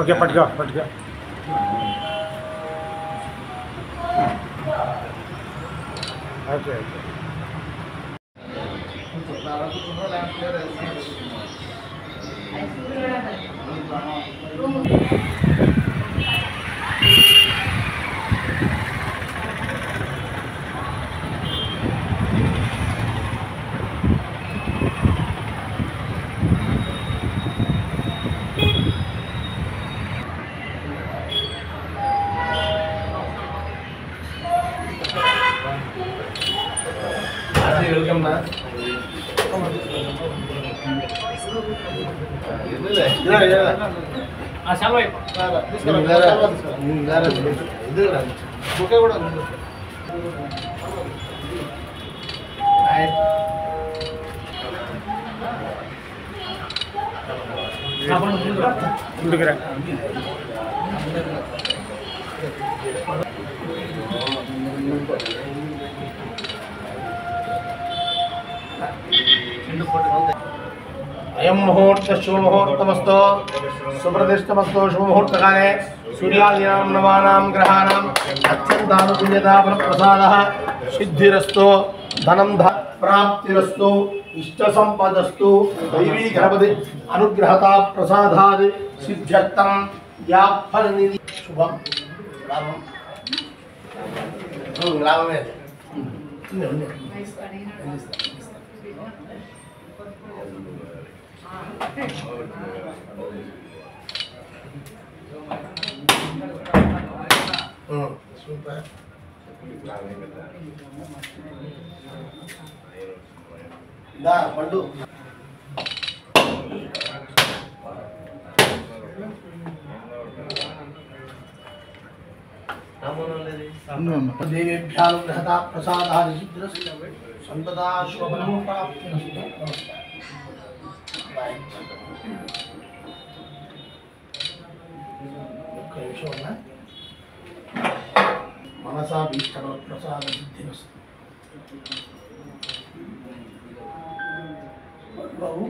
Okay పట్టుకో పట్టుకో okay okay welcome నా ముందుకురా अयं मुहूर्त शुभमुहूर्तमस्तु सुप्रतिष्ठमस्तु शुभमुहूर्तकाले सूर्यादीनां नवानां ग्रहाणां अत्यन्तानुकूल्यताफलप्रसादः सिद्धिरस्तु धनं प्राप्तिरस्तु इष्टसम्पदस्तु दैवी गणपति अनुग्रहता प्रसादात् सिद्ध्यर्थं या फलनिधि शुभं लाभमे super दा पंडू देवेभ्यां ग्रहता प्रसादाः संतता शुभफलं प्राप्तिरस्तु मनसा भीष्टफल प्रसाद सिद्धिरस्तु बाबू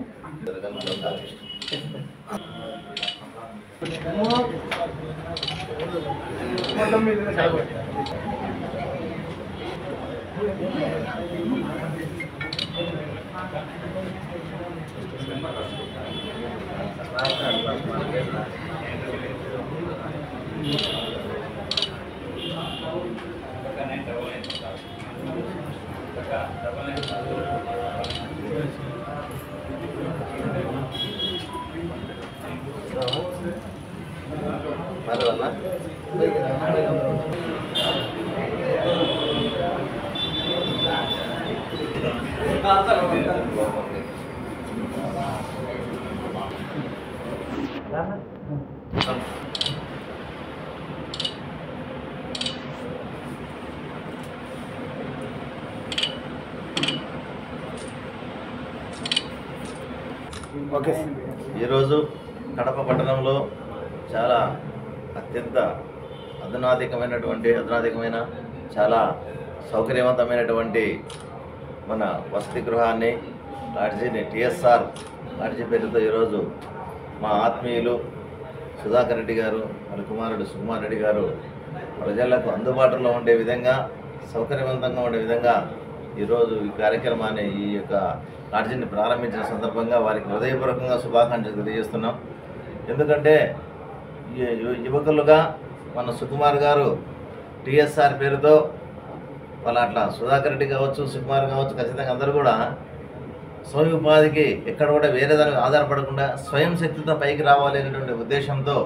ఓకే ఈరోజు కడప పట్టణంలో చాలా అత్యంత అధునాతకమైన చాలా సౌకర్యవంతమైనటువంటి మన వసతి గృహాన్ని లాడ్జీని టిఎస్ఆర్ లాడ్జీ పేరుతో ఈరోజు మా ఆత్మీయులు సుధాకర్ రెడ్డి గారు వాళ్ళ కుమారుడు సుకుమార్ రెడ్డి గారు ప్రజలకు అందుబాటులో ఉండే విధంగా సౌకర్యవంతంగా ఉండే విధంగా ఈరోజు ఈ కార్యక్రమాన్ని ఈ యొక్క లాడ్జీని ప్రారంభించిన సందర్భంగా వారికి హృదయపూర్వకంగా శుభాకాంక్షలు తెలియజేస్తున్నాం. ఎందుకంటే యువకులుగా మన సుకుమార్ గారు టిఎస్ఆర్ పేరుతో వాళ్ళ అట్లా సుధాకర్ రెడ్డి కావచ్చు సుకుమార్ కావచ్చు ఖచ్చితంగా అందరూ కూడా స్వయం ఉపాధికి ఎక్కడ కూడా వేరే దానికి ఆధారపడకుండా స్వయం శక్తితో పైకి రావాలి అనేటువంటి ఉద్దేశంతో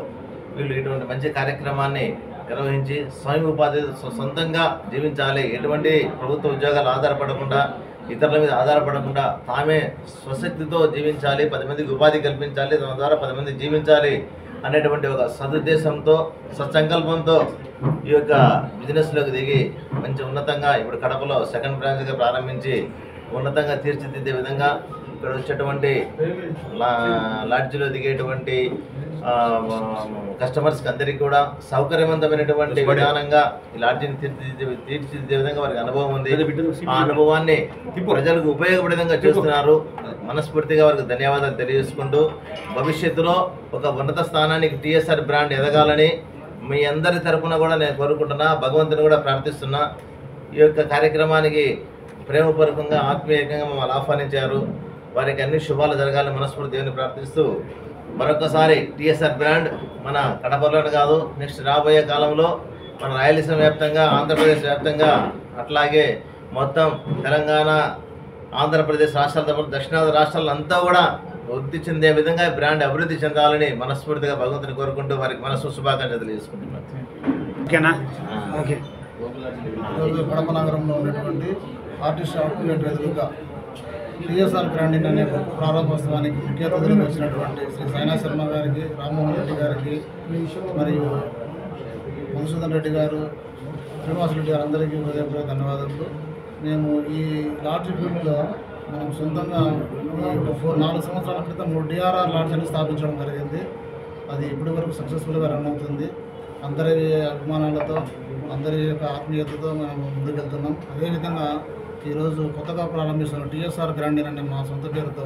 వీళ్ళు ఇటువంటి మంచి కార్యక్రమాన్ని నిర్వహించి స్వయం ఉపాధి సొంతంగా జీవించాలి, ఎటువంటి ప్రభుత్వ ఉద్యోగాలు ఆధారపడకుండా ఇతరుల మీద ఆధారపడకుండా తామే స్వశక్తితో జీవించాలి, 10 మందికి ఉపాధి కల్పించాలి, దాని ద్వారా 10 మంది జీవించాలి అనేటువంటి ఒక సదుద్దేశంతో సత్సంకల్పంతో ఈ యొక్క బిజినెస్లోకి దిగి మంచి ఉన్నతంగా ఇప్పుడు కడపలో సెకండ్ బ్రాంచ్గా ప్రారంభించి ఉన్నతంగా తీర్చిదిద్దే విధంగా ఇక్కడ వచ్చేటువంటి లాడ్జిలో దిగేటువంటి కస్టమర్స్కి అందరికీ కూడా సౌకర్యవంతమైనటువంటి విధానంగా ఈ లాడ్జిని తీర్చిదిద్దే విధంగా వారికి అనుభవం ఉంది. ఆ అనుభవాన్ని ప్రజలకు ఉపయోగపడే విధంగా చేస్తున్నారు. మనస్ఫూర్తిగా వారికి ధన్యవాదాలు తెలియజేసుకుంటూ భవిష్యత్తులో ఒక ఉన్నత స్థానానికి టీఎస్ఆర్ బ్రాండ్ ఎదగాలని మీ అందరి తరపున కూడా నేను కోరుకుంటున్నా. భగవంతుని కూడా ప్రార్థిస్తున్నా. ఈ యొక్క కార్యక్రమానికి ప్రేమపూర్వకంగా ఆత్మీయంగా మమ్మల్ని ఆహ్వానించారు. వారికి అన్ని శుభాలు జరగాలని మనస్ఫూర్తి దేవుని ప్రార్థిస్తూ మరొకసారి టీఎస్ఆర్ బ్రాండ్ మన కడపలోనే కాదు, నెక్స్ట్ రాబోయే కాలంలో మన రాయలసీమ వ్యాప్తంగా, ఆంధ్రప్రదేశ్ వ్యాప్తంగా, అట్లాగే మొత్తం తెలంగాణ, ఆంధ్రప్రదేశ్ రాష్ట్రాలతో పాటు దక్షిణాది రాష్ట్రాల్లో అంతా కూడా వృద్ధి చెందే విధంగా బ్రాండ్ అభివృద్ధి చెందాలని మనస్ఫూర్తిగా భగవంతుని కోరుకుంటూ వారికి మనసు శుభాకాంక్షలు తెలియజేసుకుంటున్నాను. ఓకేనా? ఓకే. ఈరోజు కడప నగరంలో ఉన్నటువంటి ఆర్టిస్ట్ అవుట్లెట్ ఎదురుగా టీఎస్ఆర్ బ్రాండింగ్ అనే ప్రారంభోత్సవానికి ముఖ్య అతిథులుగా వచ్చినటువంటి శ్రీ సైనా శర్మ గారికి, రామ్మోహన్ రెడ్డి గారికి, మరియు మధుసూదన్ రెడ్డి గారు, శ్రీనివాస్ రెడ్డి గారు అందరికీ హృదయపూర్వక ధన్యవాదాలు. మేము ఈ లాడ్జ్ ఫీల్డ్లో మనం సొంతంగా 4 సంవత్సరాల క్రితం డిఆర్ఆర్ లాడ్జ్ అని స్థాపించడం జరిగింది. అది ఇప్పటి వరకు సక్సెస్ఫుల్గా రన్ అవుతుంది. అందరి అభిమానాలతో, అందరి యొక్క ఆత్మీయతతో మనం ముందుకెళ్తున్నాం. అదేవిధంగా ఈరోజు కొత్తగా ప్రారంభిస్తున్న టీఎస్ఆర్ బ్రాండింగ్ అనే మా సొంత పేరుతో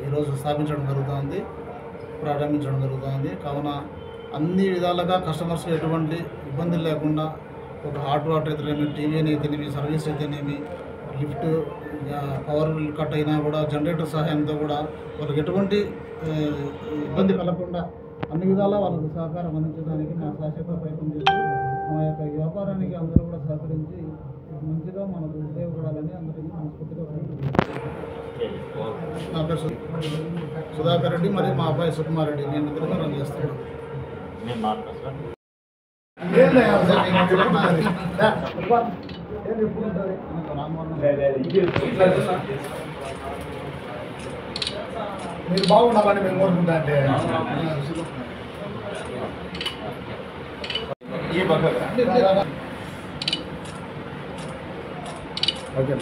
ఈరోజు ప్రారంభించడం జరుగుతుంది. కావున అన్ని విధాలుగా కస్టమర్స్ ఎటువంటి ఇబ్బందులు లేకుండా ఒక హాట్ వాటర్ అయితేనేమి, టీవీని అయితేనేమి, సర్వీస్ అయితేనేమి, లిఫ్ట్, పవర్ కట్ అయినా కూడా జనరేటర్ సహాయంతో కూడా వాళ్ళకి ఎటువంటి ఇబ్బంది కలగకుండా అన్ని విధాలా వాళ్ళకు సహకారం అందించడానికి మా శాశ్వత ప్రయత్నం చేసి మా యొక్క వ్యాపారానికి అందరూ కూడా సహకరించి మంచిగా మనకు ఉపయోగపడాలని అందరికీ మనస్ఫూర్తిగా నా పేరు సుధాకర్ రెడ్డి, మరియు మా అబ్బాయి సుకుమార్ రెడ్డి. నేను ఇద్దరు రన్ చేస్తున్నాను. మీరు బాగుండాలని మేము కోరుకుంటా. అంటే ఓకే.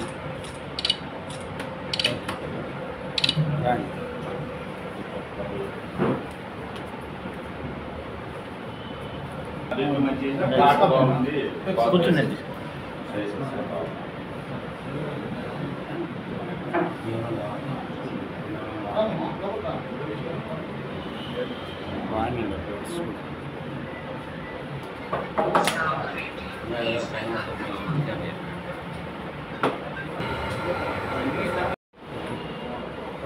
కూర్చుందండి.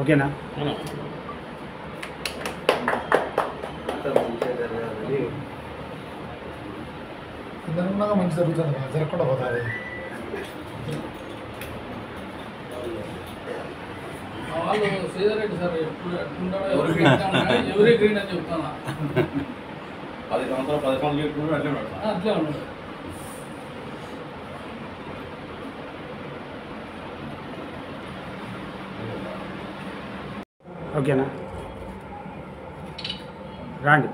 ఓకేనా? ఇదనుకున్నాక మంచి జరుగుతుంది, జరగకుండా పోతుంది. వాళ్ళు శ్రీధరెడ్డి సార్ ఎప్పుడు ఎవరీ గ్రీన్ అని చెప్తాను. 10 సంవత్సరాలు 10 సంవత్సరాలు చెప్తున్నారు, అట్లే ఉన్నాడు. ఓకేనా? రాండి.